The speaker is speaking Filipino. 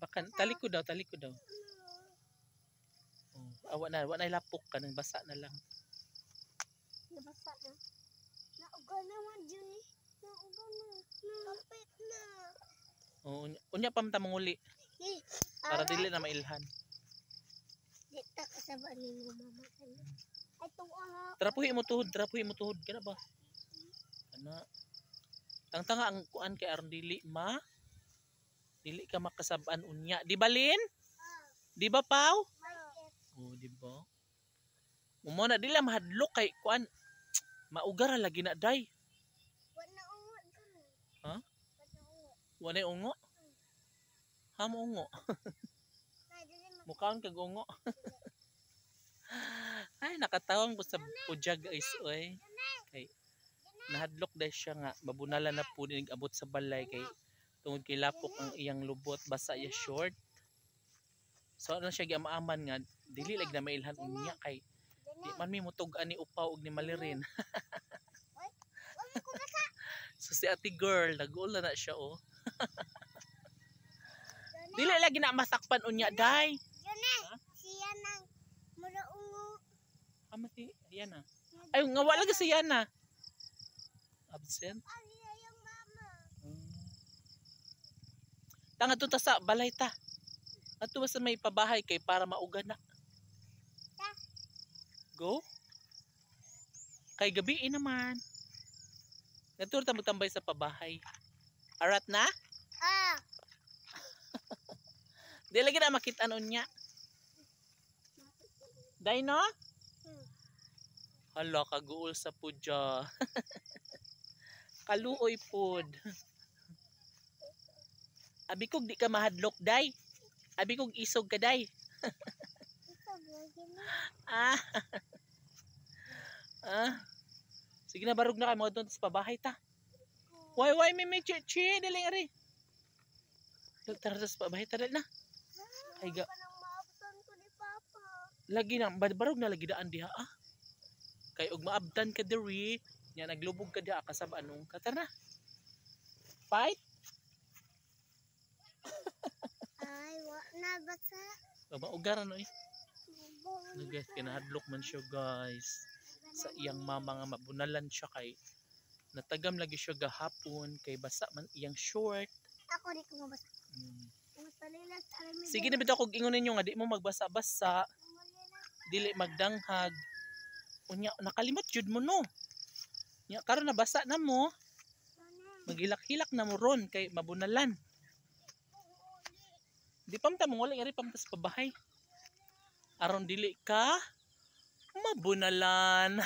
Baka talikod daw, talikod daw. Oh, awa na lapok ka nang basa na lang. Nabasa na. Nauga naman dyan eh. Nauga na. Kapit na. Oh, unya pa man manguli para dili na mailhan. Di ta kasaba ni mo mama. Ay tuwa. Trapuhi mo tuhod kana ba? Kana. Ang tanga ang kuan kay aron dili ka makasab-an unya. Di ba Lin? Di ba Pau? Oh, di ba? Mo na dili mahadlok kay kuan. Maugar lagi na day. Wala ungo dun. Ha? Wala ungo. Wala ungo? Ham ungo. Mukhaon kag ungo. Ay nakatawang ko sa pudya guys oy. Kay nahadlok dai siya nga mabunalan na po ning abot sa balay kay tungod kay lapok ang iyang lubot basa ya short. So ano siya giamaaman nga dili lag na mailhan unya kay di man mi mutug-an ni upaw ug ni malirin. So si ate girl nag-uul na siya oh. Dili lagi na masakpan unya day. Siya nang mura ungo. Amati yan na. Ay nga wala ka siya na. Absent. Ay yung mama. Tanga to ta sa balay ta. Ato ba sa may pabahay kay para mauga na. Go. Kay gabi naman. Natur ta tambay sa pabahay. Arat na? Ah. Di lagi na makita unya. Day no? Hala kaguol sa pudya. Kaluoy pud. Abi kog di ka mahadlok day. Abi kog isog ka day. Ah. Ah. Sige na barog na kay mo doon sa pabahay ta. Why may chichi dali ari. Tara sa pabahay ta na. Ay ga. Ko ni Papa. Lagi na barog na lagi daan diha ah. Kay og maabtan ka diri, nya naglubog ka diha kasab anong katara. Fight. Ay, wa na basa. Maugaran oy. No guys, kinahadlok man siya guys. Sa iyang mama nga mabunalan siya kay natagam lagi siya gahapon kay basa man iyang short. Ako di ko mabasa. Sige na bitaw kog ingon ninyo nga di mo magbasa-basa. Dili magdanghag. Unya nakalimot jud mo no. Nya karon nabasa na mo. Maghilak-hilak na mo ron kay mabunalan. Di pa man wala nga ri pamtas pabahay. Aron dili ka mabunalan.